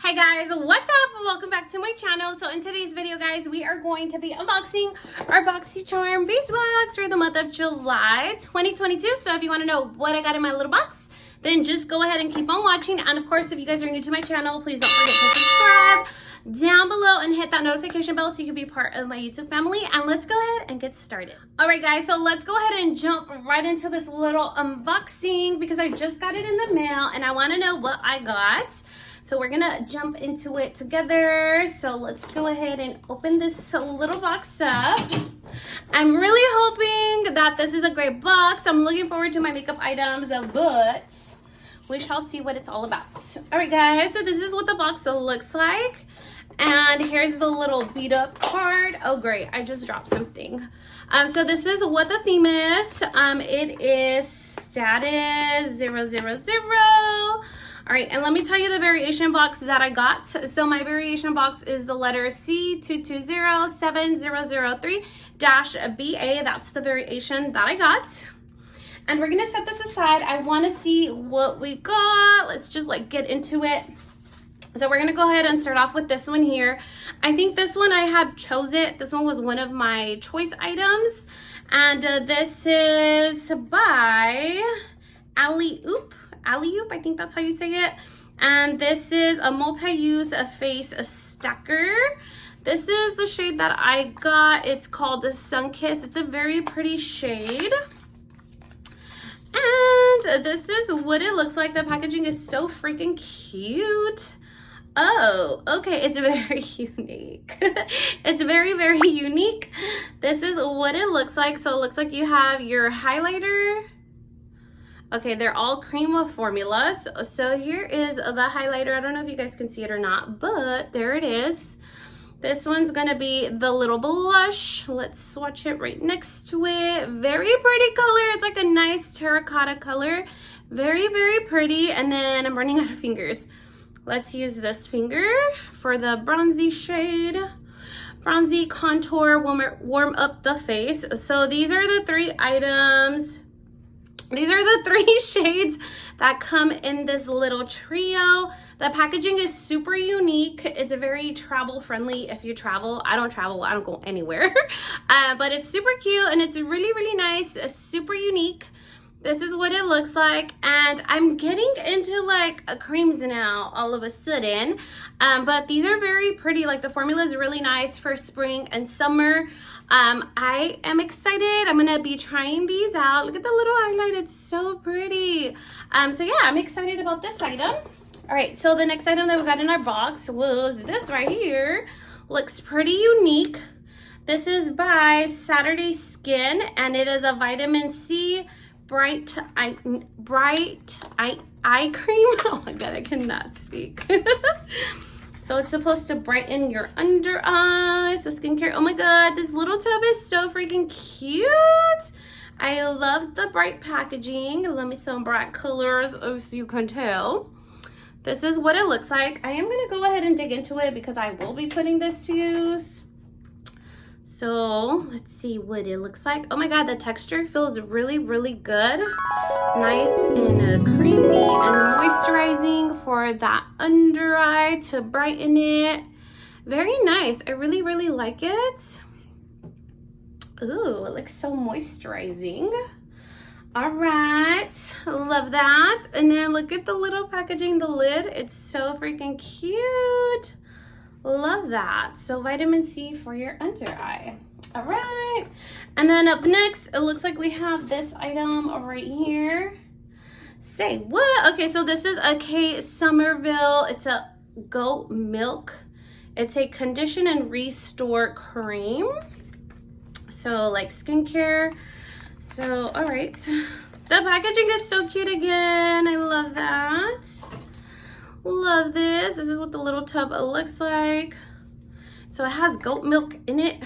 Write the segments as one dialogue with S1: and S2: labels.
S1: Hi guys, what's up? Welcome back to my channel. So in today's video, guys, we are going to be unboxing our Boxycharm Base box for the month of July 2022. So if you want to know what I got in my little box, then just go ahead and keep on watching. And of course, if you guys are new to my channel, please don't forget to subscribe down below and hit that notification bell so you can be part of my YouTube family. And let's go ahead and get started. All right, guys, so let's go ahead and jump right into this little unboxing because I just got it in the mail and I want to know what I got. So we're gonna jump into it together. So let's go ahead and open this little box up. I'm really hoping that this is a great box. I'm looking forward to my makeup items, but we shall see what it's all about. All right, guys, so this is what the box looks like. And here's the little beat up card. Oh, great, I just dropped something. So this is what the theme is. It is status 000. All right, and let me tell you the variation box that I got. So my variation box is the letter C22070003-BA. That's the variation that I got. And we're gonna set this aside. I wanna see what we got. Let's just get into it. So we're gonna go ahead and start off with this one here. I think this one I had chose it. This one was one of my choice items. And this is by Eloise, I think that's how you say it. And this is a multi-use face stacker. This is the shade that I got. It's called the Sun Kiss. It's a very pretty shade. And this is what it looks like. The packaging is so freaking cute. Oh, okay, it's very unique. It's very, very unique. This is what it looks like. So it looks like you have your highlighter. Okay, they're all cream formulas. So here is the highlighter. I don't know if you guys can see it or not, but there it is. This one's gonna be the little blush. Let's swatch it right next to it. Very pretty color. It's like a nice terracotta color. Very, very pretty. And then I'm running out of fingers. Let's use this finger for the bronzy shade. Bronzy contour, warm up the face. So these are the three items. These are the three shades that come in this little trio. The packaging is super unique. It's very travel friendly if you travel. I don't travel, I don't go anywhere. But it's super cute and it's really, really nice, super unique. This is what it looks like. And I'm getting into creams now all of a sudden. But these are very pretty. The formula is really nice for spring and summer. I am excited. I'm gonna be trying these out. Look at the little highlight, it's so pretty. So yeah, I'm excited about this item. All right, so the next item that we got in our box was this right here. Looks pretty unique. This is by Saturday Skin, and it is a vitamin C bright eye cream. Oh my god, I cannot speak. So it's supposed to brighten your under eyes, the skincare. Oh my god, this little tub is so freaking cute. I love the bright packaging. Let me some bright colors so you can tell. This is what it looks like. I am gonna go ahead and dig into it because I will be putting this to use. So let's see what it looks like. Oh my god, the texture feels really, really good. Nice and creamy and moisturizing for that under eye to brighten it. Very nice. I really, really like it. Ooh, it looks so moisturizing. All right, love that. And then look at the little packaging, the lid. It's so freaking cute. Love that. So vitamin C for your under eye. All right. And then up next, it looks like we have this item right here. Say what? Okay, so this is a Somerville. It's a goat milk. It's a condition and restore cream. So skincare. So, all right. The packaging is so cute again. I love that. Love this. This is what the little tub looks like. So it has goat milk in it.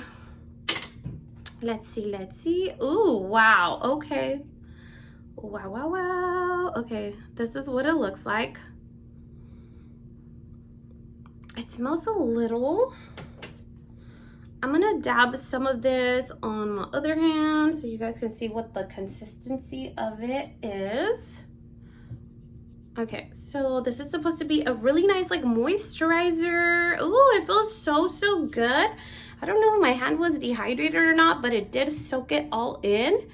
S1: Let's see. Ooh, wow. Okay. Wow. Okay, this is what it looks like. It smells a little. I'm gonna dab some of this on my other hand so you guys can see what the consistency of it is. Okay, so this is supposed to be a really nice like moisturizer. Oh, it feels so good. I don't know if my hand was dehydrated or not, but it did soak it all in.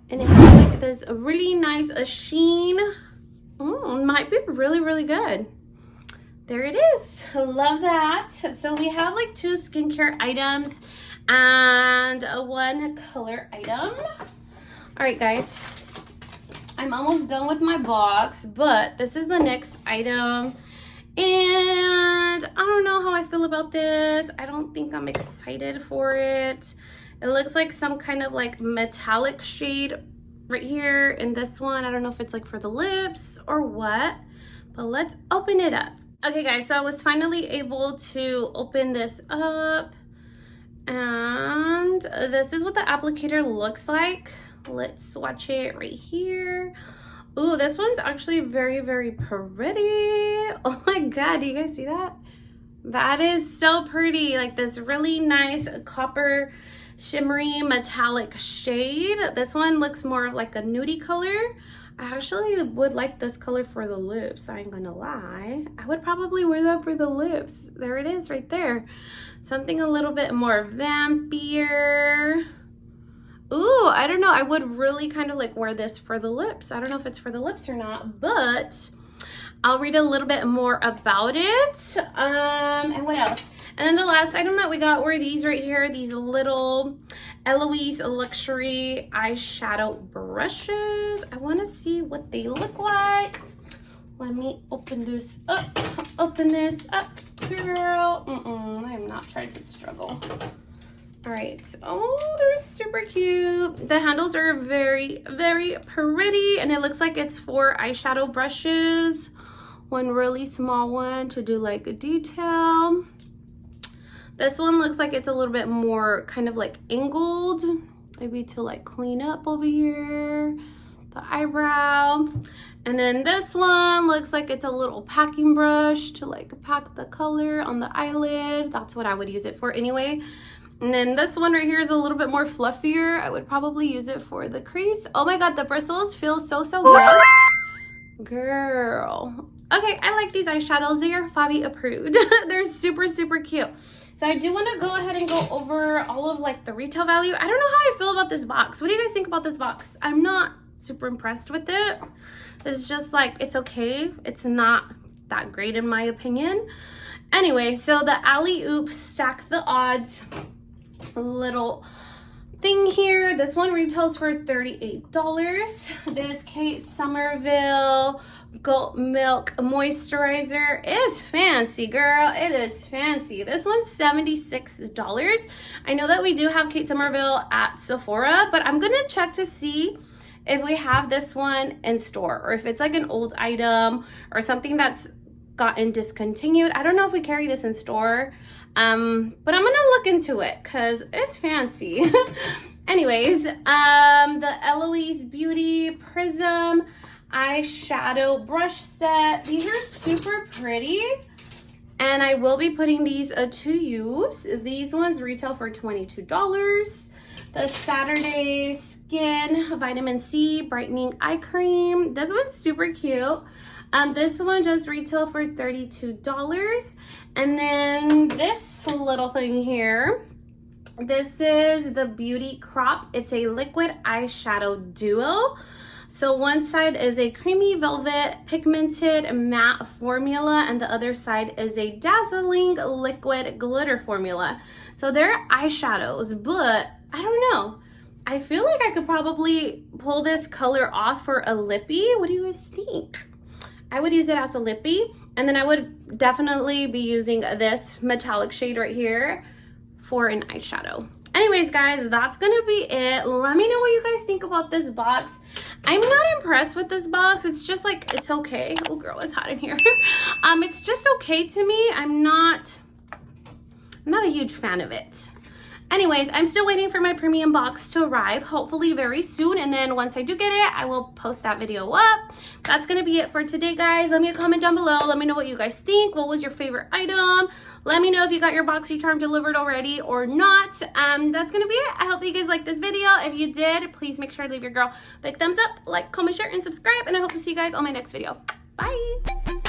S1: And it has like this really nice sheen. Might be really good. There it is. Love that. So we have like 2 skincare items and 1 color item. All right, guys. I'm almost done with my box, but this is the next item. And I don't know how I feel about this. I don't think I'm excited for it. It looks like some kind of like metallic shade right here in this one. I don't know if it's like for the lips or what, but let's open it up. Okay, guys, so I was finally able to open this up. And this is what the applicator looks like. Let's swatch it right here. Ooh, this one's actually very pretty. Oh my god, do you guys see that? That is so pretty. Like this really nice copper shimmery metallic shade. This one looks more like a nudie color. I actually would like this color for the lips, I ain't gonna lie. I would probably wear that for the lips. There it is right there. Something a little bit more vampier. Ooh, I don't know. I would really kind of like wear this for the lips. I don't know if it's for the lips or not, but I'll read a little bit more about it. And what else? And then the last item that we got were these right here, these little Eloise luxury eyeshadow brushes. I want to see what they look like. Let me open this up. Open this up, girl. I am not trying to struggle. All right. Oh, they're super cute. The handles are very pretty, and it looks like it's 4 eyeshadow brushes. One really small one to do like a detail. This one looks like it's a little bit more kind of like angled, maybe to like clean up over here, the eyebrow. And then this one looks like it's a little packing brush to like pack the color on the eyelid. That's what I would use it for anyway. And then this one right here is a little bit more fluffier. I would probably use it for the crease. Oh my god, the bristles feel so good. Girl. Okay, I like these eyeshadows. They are Fabi approved. They're super cute. So I do want to go ahead and go over all of like the retail value. I don't know how I feel about this box. What do you guys think about this box? I'm not super impressed with it. It's just like, it's okay. It's not that great in my opinion. Anyway, so the alley-oop stack the odds little thing here. This one retails for $38. This Kate Somerville Goat Milk Moisturizer is fancy, girl. It is fancy. This one's $76. I know that we do have Kate Somerville at Sephora, but I'm gonna check to see if we have this one in store or if it's like an old item or something that's gotten discontinued. I don't know if we carry this in store, but I'm gonna look into it because it's fancy. Anyways, the Eloise Beauty Prism eyeshadow brush set. These are super pretty, and I will be putting these to use. These ones retail for $22. The Saturday Skin Vitamin C Brightening Eye Cream. This one's super cute. This one does retail for $32. And then this little thing here, this is the Beauty Crop. It's a liquid eyeshadow duo. So one side is a creamy velvet pigmented matte formula, and the other side is a dazzling liquid glitter formula. So they're eyeshadows, but I don't know. I feel like I could probably pull this color off for a lippy. What do you guys think? I would use it as a lippy, and then I would definitely be using this metallic shade right here for an eyeshadow. Anyways, guys, that's gonna be it. Let me know what you guys think about this box. I'm not impressed with this box. It's just like, it's okay. Oh girl, it's hot in here. It's just okay to me. I'm not a huge fan of it. Anyways, I'm still waiting for my premium box to arrive, hopefully very soon. And then once I do get it, I will post that video up. That's going to be it for today, guys. Let me comment down below. Let me know what you guys think. What was your favorite item? Let me know if you got your Boxycharm delivered already or not. That's going to be it. I hope that you guys liked this video. If you did, please make sure to leave your girl a big thumbs up, like, comment, share, and subscribe. And I hope to see you guys on my next video. Bye.